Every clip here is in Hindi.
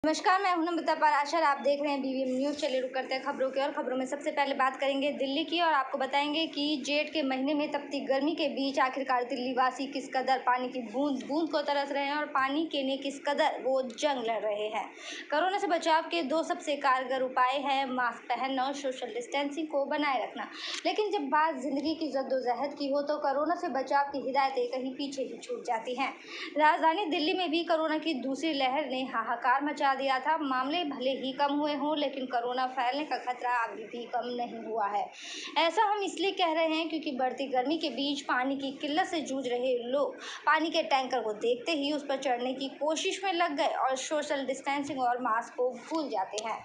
नमस्कार, मैं हूं नम्रता पाराशर। आप देख रहे हैं बीबीएम न्यूज़। चलिए रुक करते हैं खबरों की। और खबरों में सबसे पहले बात करेंगे दिल्ली की और आपको बताएंगे कि जेठ के महीने में तपती गर्मी के बीच आखिरकार दिल्ली वासी किस कदर पानी की बूंद बूंद को तरस रहे हैं और पानी के लिए किस कदर वो जंग लड़ रहे हैं। कोरोना से बचाव के दो सबसे कारगर उपाय हैं मास्क पहनना और सोशल डिस्टेंसिंग को बनाए रखना। लेकिन जब बात जिंदगी की जद्दोजहद की हो तो कोरोना से बचाव की हिदायतें कहीं पीछे ही छूट जाती हैं। राजधानी दिल्ली में भी कोरोना की दूसरी लहर ने हाहाकार मचा दिया था। मामले भले ही कम हुए हों लेकिन कोरोना फैलने का खतरा अभी भी कम नहीं हुआ है। ऐसा हम इसलिए कह रहे हैं क्योंकि बढ़ती गर्मी के बीच पानी की किल्लत से जूझ रहे लोग पानी के टैंकर को देखते ही उस पर चढ़ने की कोशिश में लग गए और सोशल डिस्टेंसिंग और मास्क को भूल जाते हैं।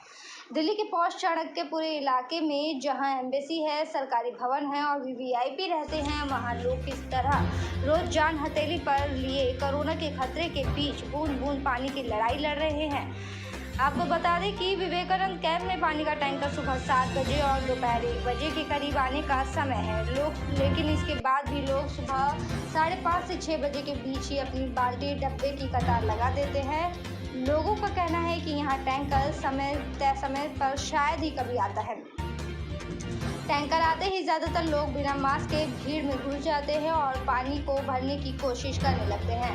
दिल्ली के पौष चाणक्यपुर इलाके में जहां एम्बेसी है, सरकारी भवन है और वीवीआईपी रहते हैं, वहां लोग किस तरह रोज जान हथेली पर लिए कोरोना के खतरे के बीच बूंद बूंद पानी की लड़ाई लड़ रहे हैं। आपको बता दें कि विवेकानंद कैंप में पानी का टैंकर सुबह 7 बजे और दोपहर 1 बजे के करीब आने का समय है। लेकिन इसके बाद भी लोग सुबह 5:30 से 6 बजे के बीच ही अपनी बाल्टी डब्बे की कतार लगा देते हैं। लोगों का कहना है कि यहाँ टैंकर तय समय पर शायद ही कभी आता है। टैंकर आते ही ज़्यादातर लोग बिना मास्क के भीड़ में घुस जाते हैं और पानी को भरने की कोशिश करने लगते हैं।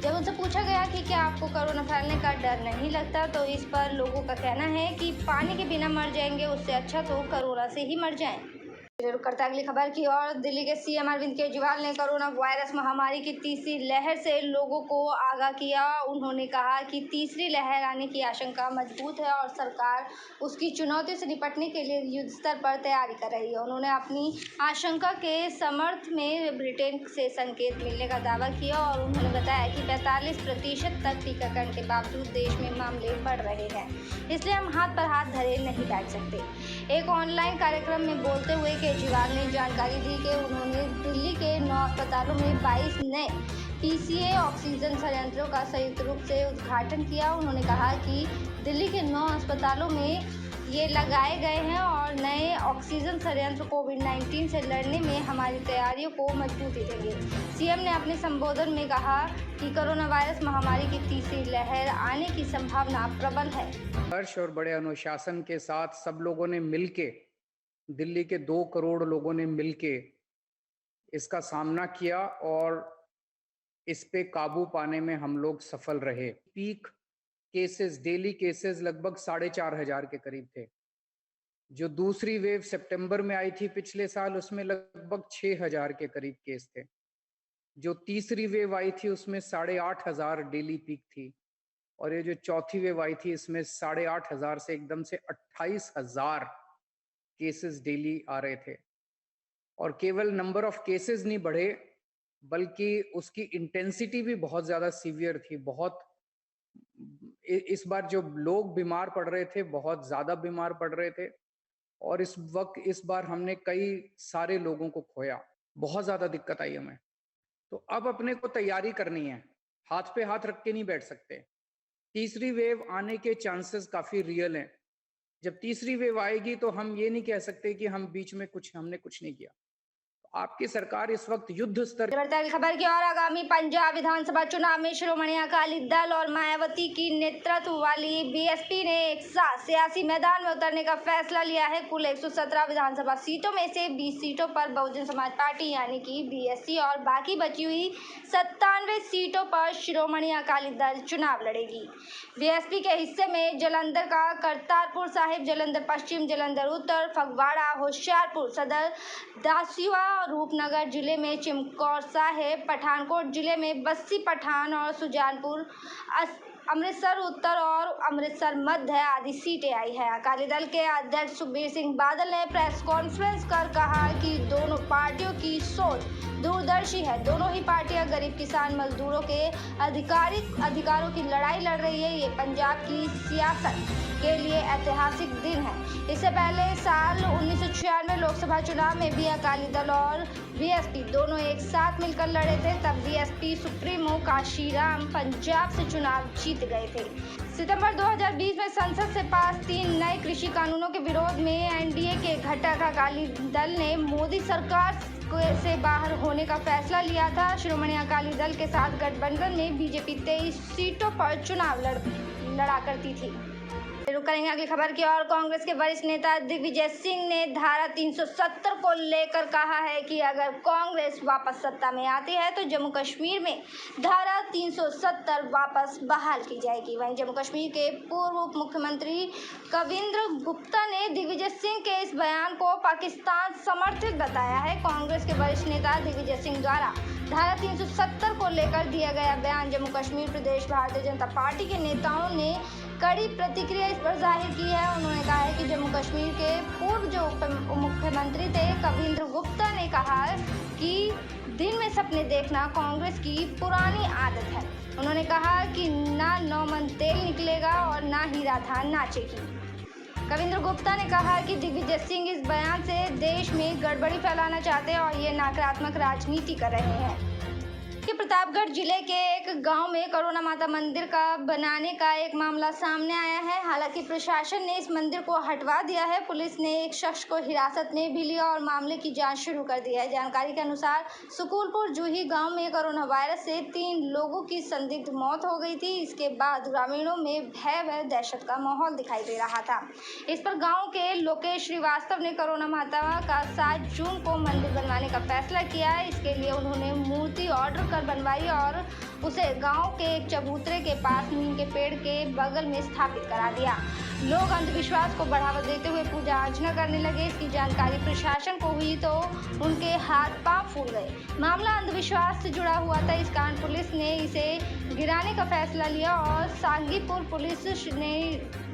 जब उनसे पूछा गया कि क्या आपको कोरोना फैलने का डर नहीं लगता तो इस पर लोगों का कहना है कि पानी के बिना मर जाएंगे, उससे अच्छा तो कोरोना से ही मर जाएं। रुक करते अगली खबर की ओर। दिल्ली के सीएम अरविंद केजरीवाल ने कोरोना वायरस महामारी की तीसरी लहर से लोगों को आगाह किया। उन्होंने कहा कि तीसरी लहर आने की आशंका मजबूत है और सरकार उसकी चुनौती से निपटने के लिए युद्ध स्तर पर तैयारी कर रही है। उन्होंने अपनी आशंका के समर्थ में ब्रिटेन से संकेत मिलने का दावा किया और उन्होंने बताया कि 45% तक टीकाकरण के बावजूद देश में मामले बढ़ रहे हैं, इसलिए हम हाथ पर हाथ धरे नहीं बैठ सकते। एक ऑनलाइन कार्यक्रम में बोलते हुए केजरीवाल ने जानकारी दी कि उन्होंने दिल्ली के 9 अस्पतालों में 22 नए पीसीए ऑक्सीजन संयंत्रों का संयुक्त रूप से उद्घाटन किया। उन्होंने कहा कि दिल्ली के 9 अस्पतालों में ये लगाए गए हैं और नए ऑक्सीजन संयंत्र कोविड-19 से लड़ने में हमारी तैयारियों को मजबूती देंगे। सीएम ने अपने संबोधन में कहा कि कोरोना वायरस महामारी की तीसरी लहर आने की संभावना प्रबल है। हर्ष और बड़े अनुशासन के साथ सब लोगों ने मिलके, दिल्ली के 2 करोड़ लोगों ने मिलके इसका सामना किया और इस पे काबू पाने में हम लोग सफल रहे। पीक केसेस, डेली केसेस लगभग 4,500 के करीब थे। जो दूसरी वेव सितंबर में आई थी पिछले साल, उसमें लगभग 6,000 के करीब केस थे। जो तीसरी वेव आई थी उसमें 8,500 डेली पीक थी और ये जो चौथी वेव आई थी इसमें 8,500 से एकदम से 28,000 केसेस डेली आ रहे थे। और केवल नंबर ऑफ केसेस नहीं बढ़े बल्कि उसकी इंटेंसिटी भी बहुत ज़्यादा सीवियर थी। इस बार जो लोग बीमार पड़ रहे थे बहुत ज़्यादा बीमार पड़ रहे थे और इस बार हमने कई सारे लोगों को खोया। बहुत ज़्यादा दिक्कत आई हमें। तो अब अपने को तैयारी करनी है, हाथ पे हाथ रख के नहीं बैठ सकते। तीसरी वेव आने के चांसेस काफ़ी रियल हैं। जब तीसरी वेव आएगी तो हम ये नहीं कह सकते कि हमने कुछ नहीं किया। आपकी सरकार इस वक्त युद्ध स्तर। खबर की और आगामी पंजाब विधानसभा चुनाव में शिरोमणि अकाली दल और मायावती की नेतृत्व वाली बीएसपी ने एक साथ सियासी मैदान में उतरने का फैसला लिया है। कुल 117 विधानसभा सीटों में से 20 सीटों पर बहुजन समाज पार्टी यानी कि बीएसपी और बाकी बची हुई 97 सीटों पर शिरोमणि अकाली दल चुनाव लड़ेगी। बीएसपी के हिस्से में जालंधर का करतारपुर साहिब, जालंधर पश्चिम, जालंधर उत्तर, फगवाड़ा, होशियारपुर सदर, दासिया, रूपनगर जिले में चमकौर साहिब, पठानकोट जिले में बस्सी पठान और सुजानपुर, अमृतसर उत्तर और अमृतसर मध्य आदि सीटें आई है। अकाली दल के अध्यक्ष सुखबीर सिंह बादल ने प्रेस कॉन्फ्रेंस कर कहा कि दोनों पार्टियों की सोच दूरदर्शी है। दोनों ही पार्टियां गरीब किसान मजदूरों के अधिकारों की लड़ाई लड़ रही है। ये पंजाब की सियासत के लिए ऐतिहासिक दिन है। इससे पहले साल 1996 लोकसभा चुनाव में भी अकाली दल और बीएसपी दोनों एक साथ मिलकर लड़े थे। तब बीएसपी सुप्रीमो काशीराम पंजाब से चुनाव जीत गए थे। सितंबर 2020 में संसद से पास 3 नए कृषि कानूनों के विरोध में एनडीए के घटक अकाली दल ने मोदी सरकार से बाहर होने का फैसला लिया था। शिरोमणि अकाली दल के साथ गठबंधन में बीजेपी 23 सीटों पर चुनाव लड़ा करती थी। रुक करेंगे अगली खबर की और। कांग्रेस के वरिष्ठ नेता दिग्विजय सिंह ने धारा 370 को लेकर कहा है कि अगर कांग्रेस वापस सत्ता में आती है तो जम्मू कश्मीर में धारा 370 वापस बहाल की जाएगी। वहीं जम्मू कश्मीर के पूर्व उप मुख्यमंत्री कविंद्र गुप्ता ने दिग्विजय सिंह के इस बयान को पाकिस्तान समर्थित बताया है। कांग्रेस के वरिष्ठ नेता दिग्विजय सिंह द्वारा धारा 370 को लेकर दिया गया बयान जम्मू कश्मीर प्रदेश भारतीय जनता पार्टी के नेताओं ने कड़ी प्रतिक्रिया इस पर जाहिर की है। उन्होंने कहा है कि जम्मू कश्मीर के पूर्व जो उप मुख्यमंत्री थे कविंद्र गुप्ता ने कहा कि दिन में सपने देखना कांग्रेस की पुरानी आदत है। उन्होंने कहा कि ना 9 मन तेल निकलेगा और ना हीरा धान नाचेगी। कविंद्र गुप्ता ने कहा कि दिग्विजय सिंह इस बयान से देश में गड़बड़ी फैलाना चाहते हैं और ये नकारात्मक राजनीति कर रहे हैं। कि प्रतापगढ़ जिले के एक गांव में करुणा माता मंदिर का बनाने का एक मामला सामने आया है। हालांकि प्रशासन ने इस मंदिर को हटवा दिया है। पुलिस ने एक शख्स को हिरासत में भी लिया और मामले की जांच शुरू कर दी है। जानकारी के अनुसार सुकुलपुर जूही गांव में कोरोना वायरस से 3 लोगों की संदिग्ध मौत हो गई थी। इसके बाद ग्रामीणों में भय व दहशत का माहौल दिखाई दे रहा था। इस पर गाँव के लोकेश श्रीवास्तव ने कोरोना माता का 7 जून को मंदिर बनवाने का फैसला किया। इसके लिए उन्होंने मूर्ति ऑर्डर कर बनवाई और उसे गांव के एक चबूतरे के पास नीम के पेड़ के बगल में स्थापित करा दिया। लोग अंधविश्वास को बढ़ावा देते हुए पूजा अर्चना करने लगे। इसकी जानकारी प्रशासन को हुई तो उनके हाथ पांव फूल गए। मामला अंधविश्वास से जुड़ा हुआ था। इस कारण पुलिस ने इसे गिराने का फैसला लिया और सांगीपुर पुलिस ने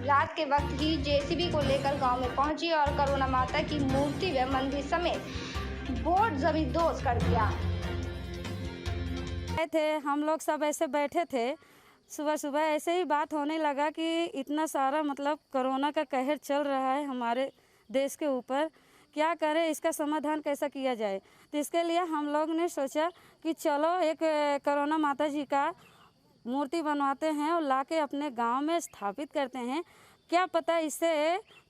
रात के वक्त ही जेसीबी को लेकर गांव में पहुंची और करुणा माता की मूर्ति व मंदिर समेत बोर्ड जमींदोज कर दिया। थे हम लोग सब ऐसे बैठे थे, सुबह सुबह ऐसे ही बात होने लगा कि इतना सारा मतलब कोरोना का कहर चल रहा है हमारे देश के ऊपर, क्या करें, इसका समाधान कैसा किया जाए। तो इसके लिए हम लोग ने सोचा कि चलो एक कोरोना माता जी का मूर्ति बनवाते हैं और लाके अपने गांव में स्थापित करते हैं। क्या पता इससे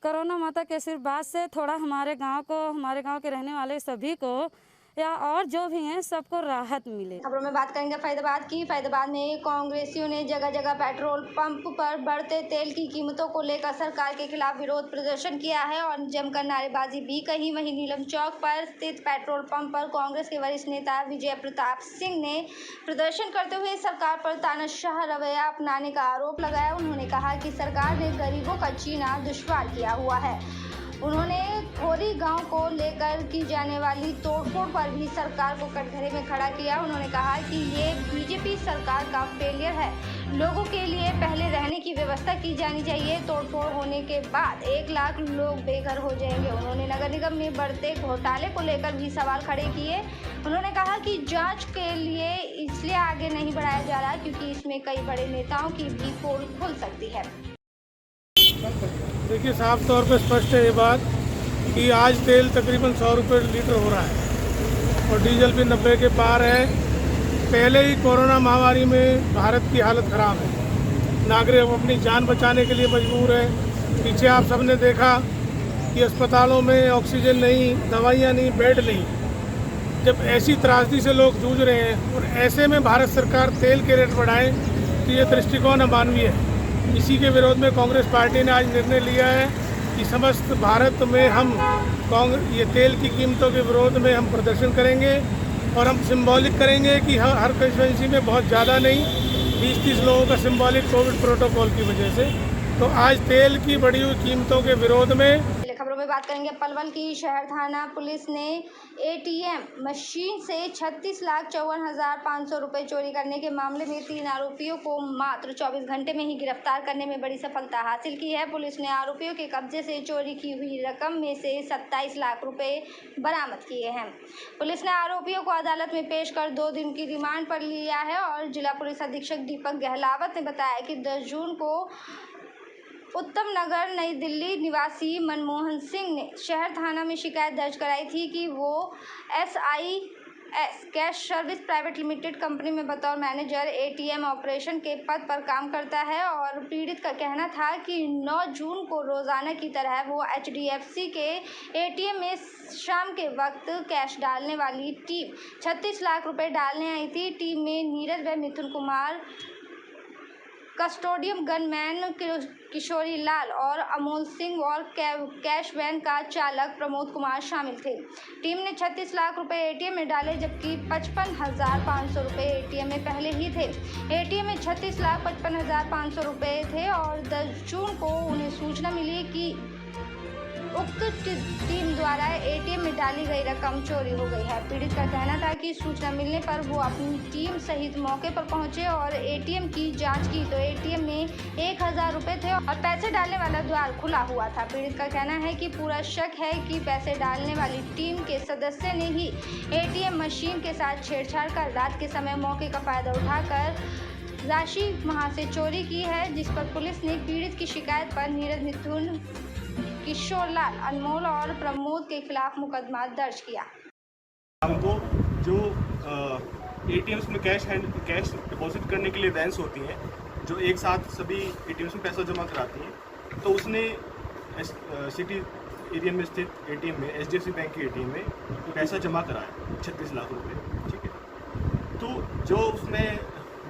कोरोना माता के आशीर्वाद से थोड़ा हमारे गांव के रहने वाले सभी को या और जो भी हैं सबको राहत मिले। खबरों में बात करेंगे फरीदाबाद की। फरीदाबाद में कांग्रेसियों ने जगह जगह पेट्रोल पंप पर बढ़ते तेल की कीमतों को लेकर सरकार के खिलाफ विरोध प्रदर्शन किया है और जमकर नारेबाजी भी कही। वहीं नीलम चौक पर स्थित पेट्रोल पंप पर कांग्रेस के वरिष्ठ नेता विजय प्रताप सिंह ने प्रदर्शन करते हुए सरकार पर तानाशाह रवैया अपनाने का आरोप लगाया। उन्होंने कहा कि सरकार ने गरीबों का जीना दुश्वार किया हुआ है। उन्होंने खोरी गांव को लेकर की जाने वाली तोड़फोड़ पर भी सरकार को कटघरे में खड़ा किया। उन्होंने कहा कि ये बीजेपी सरकार का फेलियर है। लोगों के लिए पहले रहने की व्यवस्था की जानी चाहिए। तोड़फोड़ होने के बाद 1 लाख लोग बेघर हो जाएंगे। उन्होंने नगर निगम में बढ़ते घोटाले को लेकर भी सवाल खड़े किए। उन्होंने कहा कि जांच के लिए इसलिए आगे नहीं बढ़ाया जा रहा क्योंकि इसमें कई बड़े नेताओं की भी पोल खुल सकती है। देखिए, साफ तौर पे स्पष्ट है ये बात कि आज तेल तकरीबन 100 रुपये लीटर हो रहा है और डीजल भी 90 के पार है। पहले ही कोरोना महामारी में भारत की हालत ख़राब है। नागरिक अपनी जान बचाने के लिए मजबूर है। पीछे आप सबने देखा कि अस्पतालों में ऑक्सीजन नहीं, दवाइयाँ नहीं, बेड नहीं। जब ऐसी त्रासदी से लोग जूझ रहे हैं और ऐसे में भारत सरकार तेल के रेट बढ़ाए तो ये दृष्टिकोण अमानवीय है। इसी के विरोध में कांग्रेस पार्टी ने आज निर्णय लिया है कि समस्त भारत में हम ये तेल की कीमतों के विरोध में हम प्रदर्शन करेंगे और हम सिंबॉलिक करेंगे कि हर कंस्टिट्यूंसी में बहुत ज़्यादा नहीं, 20-30 लोगों का सिंबॉलिक कोविड प्रोटोकॉल की वजह से। तो आज तेल की बढ़ी हुई कीमतों के विरोध में खबरों में बात करेंगे पलवल की। शहर थाना पुलिस ने एटीएम मशीन से 36,54,500 रुपये चोरी करने के मामले में 3 आरोपियों को मात्र 24 घंटे में ही गिरफ्तार करने में बड़ी सफलता हासिल की है। पुलिस ने आरोपियों के कब्जे से चोरी की हुई रकम में से 27 लाख रुपए बरामद किए हैं। पुलिस ने आरोपियों को अदालत में पेश कर 2 दिन की रिमांड पर लिया है और जिला पुलिस अधीक्षक दीपक गहलावत ने बताया कि 10 जून को उत्तम नगर नई दिल्ली निवासी मनमोहन सिंह ने शहर थाना में शिकायत दर्ज कराई थी कि वो SIS cash service private limited company में बतौर मैनेजर एटीएम ऑपरेशन के पद पर काम करता है और पीड़ित का कहना था कि 9 जून को रोजाना की तरह वो HDFC के एटीएम में शाम के वक्त कैश डालने वाली टीम 36 लाख रुपए डालने आई थी। टीम में नीरज व मिथुन कुमार कस्टोडियम गनमैन किशोरी लाल और अमोल सिंह और कैश वैन का चालक प्रमोद कुमार शामिल थे। टीम ने 36 लाख रुपए एटीएम में डाले, जबकि 55,500 रुपए एटीएम में पहले ही थे। एटीएम में 36,55,500 रुपए थे और 10 जून को उन्हें सूचना मिली कि उक्त टीम द्वारा एटीएम में डाली गई रकम चोरी हो गई है। पीड़ित का कहना था कि सूचना मिलने पर वो अपनी टीम सहित मौके पर पहुंचे और एटीएम की जांच की तो एटीएम में 1,000 रुपए थे और पैसे डालने वाला द्वार खुला हुआ था। पीड़ित का कहना है कि पूरा शक है कि पैसे डालने वाली टीम के सदस्य ने ही एटीएम मशीन के साथ छेड़छाड़ कर रात के समय मौके का फायदा उठाकर राशि वहां से चोरी की है, जिस पर पुलिस ने पीड़ित की शिकायत पर नीरज मिथुन, किशोर लाल, अनमोल और प्रमोद के खिलाफ मुकदमा दर्ज किया। हमको जो एटीएम्स में कैश डिपॉजिट करने के लिए वैन्स होती हैं, जो एक साथ सभी एटीएम्स में पैसा जमा कराती हैं, तो उसने सिटी एरिया में स्थित एटीएम में, HDFC बैंक के एटीएम में पैसा जमा कराया 36 लाख रुपए। ठीक है, तो जो उसमें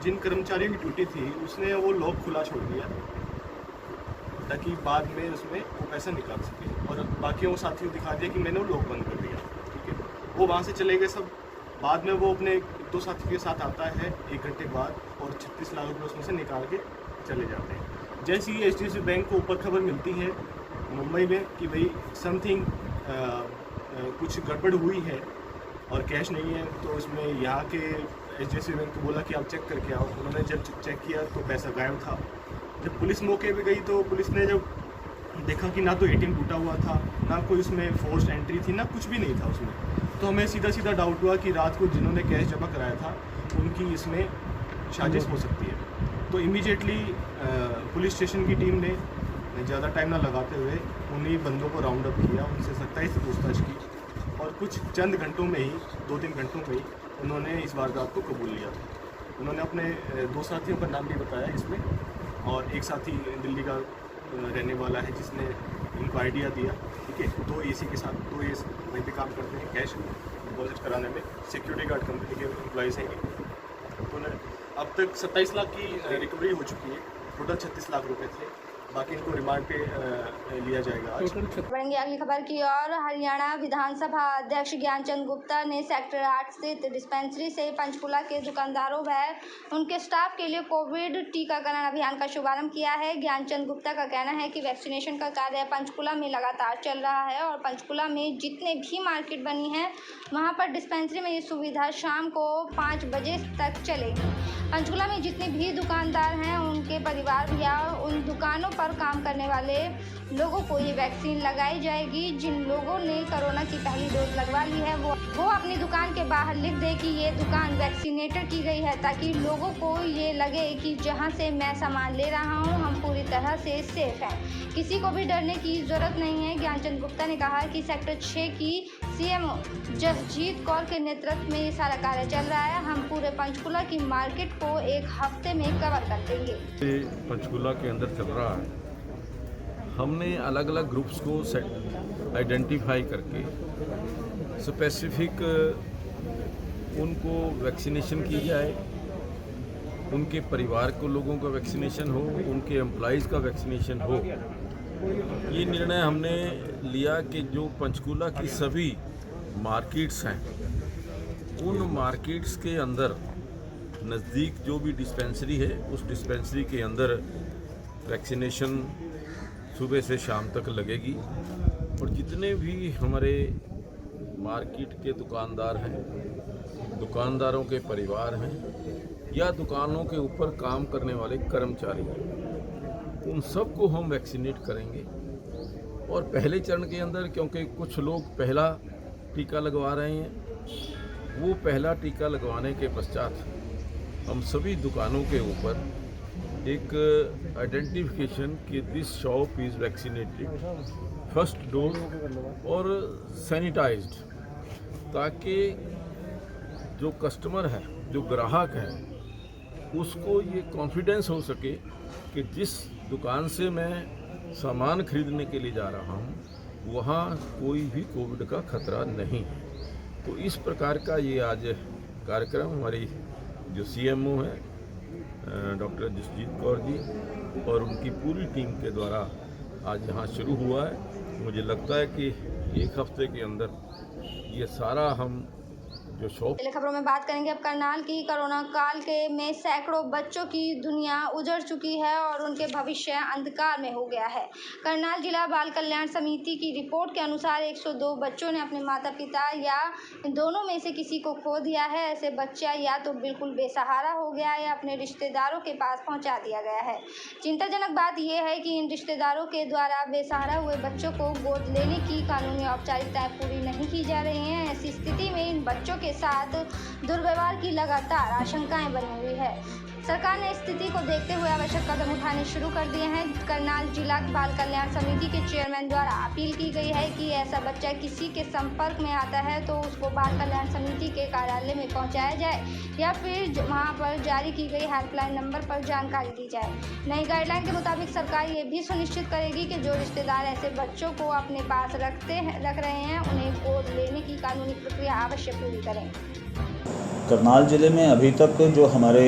जिन कर्मचारियों की ड्यूटी थी उसने वो लॉक खुला छोड़ दिया ताकि बाद में उसमें वो पैसा निकाल सके, और बाकियों साथियों को दिखा दिया कि मैंने वो लॉक बंद कर दिया। ठीक है, वो वहाँ से चले गए सब। बाद में वो अपने 2 साथियों के साथ आता है 1 घंटे बाद और 36 लाख रुपये उसमें से निकाल के चले जाते हैं। जैसे ही HDFC बैंक को ऊपर खबर मिलती है मुंबई में कि भाई समथिंग कुछ गड़बड़ हुई है और कैश नहीं है, तो उसमें यहाँ के HDFC बैंक को बोला कि आप चेक करके आओ। उन्होंने जब चेक किया तो पैसा गायब था। जब पुलिस मौके पे गई तो पुलिस ने जब देखा कि ना तो एटीएम टूटा हुआ था, ना कोई उसमें फोर्स्ड एंट्री थी, ना कुछ भी नहीं था उसमें, तो हमें सीधा डाउट हुआ कि रात को जिन्होंने कैश जमा कराया था उनकी इसमें साजिश हो सकती है। तो इमीडिएटली पुलिस स्टेशन की टीम ने ज़्यादा टाइम ना लगाते हुए उन्हीं बंदों को राउंड अप किया, उनसे सख्ताई से पूछताछ की और कुछ चंद घंटों में ही 2-3 घंटों में ही उन्होंने इस वारदात को कबूल लिया। उन्होंने अपने 2 साथियों का नाम भी बताया इसमें, और एक साथी दिल्ली का रहने वाला है जिसने इनको आइडिया दिया। ठीक है, 2 AC के साथ 2 AC वहीं पे काम करते हैं कैश डिपॉजिट कराने में, सिक्योरिटी गार्ड कंपनी के एम्प्लॉइज़ हैं। तो अब तक 27 लाख की रिकवरी हो चुकी है। टोटल 36 लाख रुपए थे, बाकी इनको रिमांड पे लिया जाएगा आज। बढ़ेंगे अगली खबर की और। हरियाणा विधानसभा अध्यक्ष ज्ञानचंद गुप्ता ने सेक्टर 8 स्थित डिस्पेंसरी से पंचकूला के दुकानदारों व उनके स्टाफ के लिए कोविड टीकाकरण अभियान का शुभारंभ किया है। ज्ञानचंद गुप्ता का कहना है कि वैक्सीनेशन का कार्य पंचकूला में लगातार चल रहा है और पंचकूला में जितने भी मार्केट बनी है वहाँ पर डिस्पेंसरी में ये सुविधा शाम को 5 बजे तक चलेगी। पंचकूला में जितने भी दुकानदार हैं उनके परिवार या उन दुकानों पर काम करने वाले लोगों को ये वैक्सीन लगाई जाएगी। जिन लोगों ने कोरोना की पहली डोज लगवा ली है वो अपनी दुकान के बाहर लिख दे कि ये दुकान वैक्सीनेटर की गई है, ताकि लोगों को ये लगे कि जहां से मैं सामान ले रहा हूं हम पूरी तरह से सेफ हैं, किसी को भी डरने की ज़रूरत नहीं है। ज्ञानचंद गुप्ता ने कहा कि सेक्टर 6 की CMO जसजीत कौर के नेतृत्व में ये सारा कार्य चल रहा है। हम पूरे पंचकूला की मार्केट को 1 हफ्ते में कवर कर देंगे। पंचकूला के अंदर चल रहा है, हमने अलग अलग ग्रुप्स को आइडेंटिफाई करके स्पेसिफिक उनको वैक्सीनेशन की जाए, उनके परिवार को लोगों का वैक्सीनेशन हो, उनके एम्प्लॉइज़ का वैक्सीनेशन हो। ये निर्णय हमने लिया कि जो पंचकूला की सभी मार्केट्स हैं उन मार्केट्स के अंदर नज़दीक जो भी डिस्पेंसरी है उस डिस्पेंसरी के अंदर वैक्सीनेशन सुबह से शाम तक लगेगी। और जितने भी हमारे मार्केट के दुकानदार हैं, दुकानदारों के परिवार हैं या दुकानों के ऊपर काम करने वाले कर्मचारी हैं, उन सबको हम वैक्सीनेट करेंगे। और पहले चरण के अंदर क्योंकि कुछ लोग पहला टीका लगवा रहे हैं, वो पहला टीका लगवाने के पश्चात हम सभी दुकानों के ऊपर एक आइडेंटिफिकेशन कि this shop is vaccinated first dose और सैनिटाइज्ड, ताकि जो कस्टमर है, जो ग्राहक है, उसको ये कॉन्फिडेंस हो सके कि जिस दुकान से मैं सामान खरीदने के लिए जा रहा हूँ वहाँ कोई भी कोविड का खतरा नहीं है। तो इस प्रकार का ये आज कार्यक्रम हमारी जो CMO है डॉक्टर जसजीत कौर जी और उनकी पूरी टीम के द्वारा आज यहाँ शुरू हुआ है। मुझे लगता है कि एक हफ्ते के अंदर ये सारा हम जो शौक। पहले खबरों में बात करेंगे अब करनाल की। कोरोना काल के में सैकड़ों बच्चों की दुनिया उजड़ चुकी है और उनके भविष्य अंधकार में हो गया है। करनाल जिला बाल कल्याण समिति की रिपोर्ट के अनुसार 102 बच्चों ने अपने माता पिता या दोनों में से किसी को खो दिया है। ऐसे बच्चा या तो बिल्कुल बेसहारा हो गया या अपने रिश्तेदारों के पास पहुंचा दिया गया है। चिंताजनक बात यह है कि इन रिश्तेदारों के द्वारा बेसहारा हुए बच्चों को गोद लेने की कानूनी औपचारिकताएं पूरी नहीं की जा रही हैं। ऐसी स्थिति में इन बच्चों के साथ दुर्व्यवहार की लगातार आशंकाएं बनी हुई है। सरकार ने स्थिति को देखते हुए आवश्यक कदम उठाने शुरू कर दिए हैं। करनाल जिला बाल कल्याण समिति के चेयरमैन द्वारा अपील की गई है कि ऐसा बच्चा किसी के संपर्क में आता है तो उसको बाल कल्याण समिति के कार्यालय में पहुंचाया जाए या फिर वहां पर जारी की गई हेल्पलाइन नंबर पर जानकारी दी जाए। नई गाइडलाइन के मुताबिक सरकार ये भी सुनिश्चित करेगी कि जो रिश्तेदार ऐसे बच्चों को अपने पास रख रहे हैं उन्हें गोद लेने की कानूनी प्रक्रिया अवश्य पूरी करें। करनाल ज़िले में अभी तक जो हमारे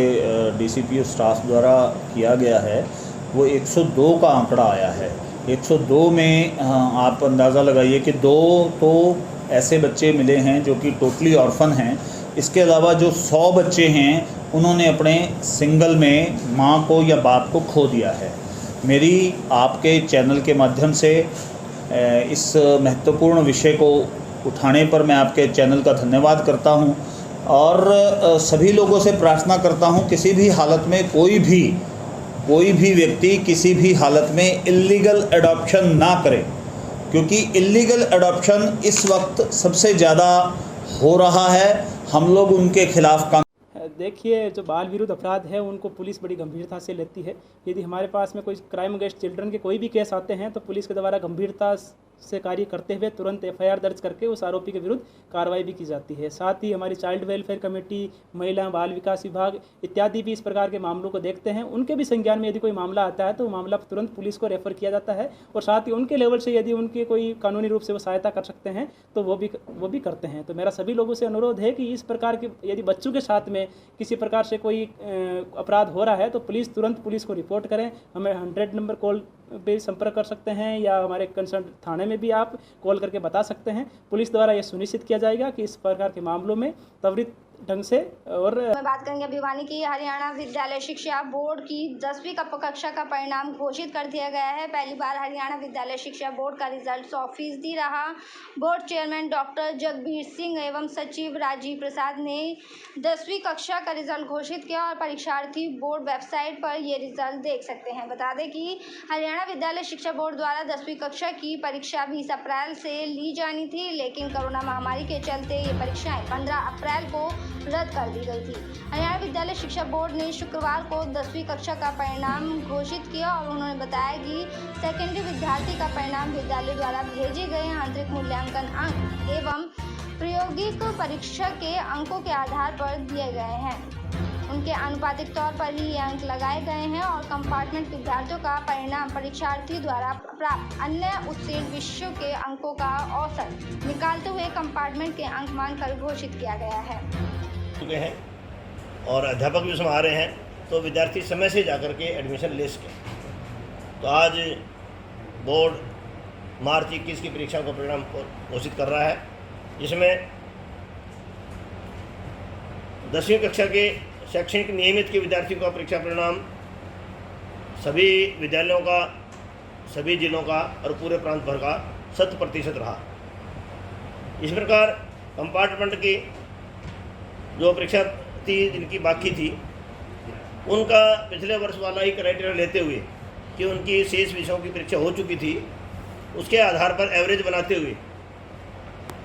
डीसीपीओ स्टाफ द्वारा किया गया है वो 102 का आंकड़ा आया है। 102 में आप अंदाज़ा लगाइए कि 2 तो ऐसे बच्चे मिले हैं जो कि टोटली ऑर्फन हैं। इसके अलावा जो 100 बच्चे हैं उन्होंने अपने सिंगल में माँ को या बाप को खो दिया है। मेरी आपके चैनल के माध्यम से इस महत्वपूर्ण विषय को उठाने पर मैं आपके चैनल का धन्यवाद करता हूँ और सभी लोगों से प्रार्थना करता हूँ किसी भी हालत में कोई भी व्यक्ति किसी भी हालत में इल्लीगल अडॉप्शन ना करे, क्योंकि इल्लीगल अडॉप्शन इस वक्त सबसे ज़्यादा हो रहा है। हम लोग उनके खिलाफ काम। देखिए, जो बाल विरुद्ध अपराध है उनको पुलिस बड़ी गंभीरता से लेती है। यदि हमारे पास में कोई क्राइम अगेंस्ट चिल्ड्रन के कोई भी केस आते हैं तो पुलिस के द्वारा गंभीरता से कार्य करते हुए तुरंत एफआईआर दर्ज करके उस आरोपी के विरुद्ध कार्रवाई भी की जाती है। साथ ही हमारी चाइल्ड वेलफेयर कमेटी, महिला बाल विकास विभाग इत्यादि भी इस प्रकार के मामलों को देखते हैं। उनके भी संज्ञान में यदि कोई मामला आता है तो वो मामला तुरंत पुलिस को रेफर किया जाता है और साथ ही उनके लेवल से यदि उनके कोई कानूनी रूप से वो सहायता कर सकते हैं तो वो भी करते हैं। तो मेरा सभी लोगों से अनुरोध है कि इस प्रकार के यदि बच्चों के साथ में किसी प्रकार से कोई अपराध हो रहा है तो तुरंत पुलिस को रिपोर्ट करें। हमें 100 नंबर कॉल पे संपर्क कर सकते हैं या हमारे कंसर्न थाने में भी आप कॉल करके बता सकते हैं। पुलिस द्वारा यह सुनिश्चित किया जाएगा कि इस प्रकार के मामलों में त्वरित ढंग से। और मैं बात करेंगे भिवानी की। हरियाणा विद्यालय शिक्षा बोर्ड की 10वीं कक्षा का परिणाम घोषित कर दिया गया है। पहली बार हरियाणा विद्यालय शिक्षा बोर्ड का रिजल्ट 100% रहा। Board chairman doctor Jagbir Singh एवं सचिव राजीव प्रसाद ने 10वीं कक्षा का रिजल्ट घोषित किया और परीक्षार्थी बोर्ड वेबसाइट पर ये रिजल्ट देख सकते हैं। बता दें कि हरियाणा विद्यालय शिक्षा बोर्ड द्वारा 10वीं कक्षा की परीक्षा 20 अप्रैल से ली जानी थी, लेकिन कोरोना महामारी के चलते ये परीक्षाएं 15 अप्रैल को रद्द कर दी गई थी। हरियाणा विद्यालय शिक्षा बोर्ड ने शुक्रवार को 10वीं कक्षा का परिणाम घोषित किया और उन्होंने बताया कि सेकेंडरी विद्यार्थी का परिणाम विद्यालय द्वारा भेजे गए आंतरिक मूल्यांकन अंक एवं प्रायोगिक परीक्षा के अंकों के आधार पर दिए गए हैं। उनके आनुपातिक तौर पर ही ये अंक लगाए गए हैं और कंपार्टमेंट विद्यार्थियों का परिणाम परीक्षार्थी द्वारा प्राप्त अन्य उत्तीर्ण विषयों के अंकों का औसत निकालते हुए कंपार्टमेंट के अंक मानकर घोषित किया गया है। हैं और अध्यापक भी उसमें आ रहे हैं तो विद्यार्थी समय से जाकर के एडमिशन ले सकें। तो आज बोर्ड मार्च 21 की परीक्षा का परिणाम घोषित कर रहा है, जिसमें 10वीं कक्षा के शैक्षणिक नियमित के विद्यार्थियों का परीक्षा परिणाम सभी विद्यालयों का, सभी जिलों का और पूरे प्रांत भर का 100% रहा। इस प्रकार कंपार्टमेंट की जो परीक्षा थी जिनकी बाकी थी उनका पिछले वर्ष वाला ही क्राइटेरिया लेते हुए कि उनकी शेष विषयों की परीक्षा हो चुकी थी, उसके आधार पर एवरेज बनाते हुए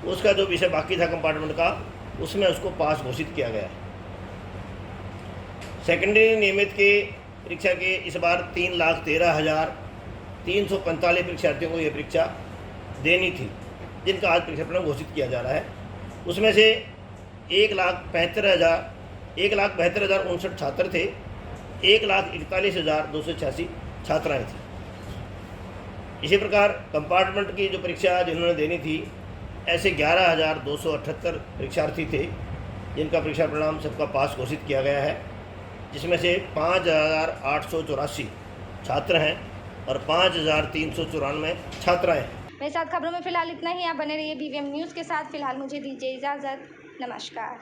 उसका जो विषय बाकी था कंपार्टमेंट का उसमें उसको पास घोषित किया गया। सेकेंडरी नियमित के परीक्षा के इस बार 3,13,345 परीक्षार्थियों को ये परीक्षा देनी थी, जिनका आज परीक्षा परिणाम घोषित किया जा रहा है। उसमें से 1,72,059 छात्र थे, 1,41,286 छात्राएँ थीं। इसी प्रकार कंपार्टमेंट की जो परीक्षा जिन्होंने देनी थी ऐसे 11,278 परीक्षार्थी थे, जिनका परीक्षा परिणाम सबका पास घोषित किया गया है। जिसमें से 5,884 छात्र हैं और 5,394 छात्राएं हैं। मेरे साथ खबरों में फिलहाल इतना ही। आप बने रहिए BVM न्यूज़ के साथ। फिलहाल मुझे दीजिए इजाज़त। नमस्कार।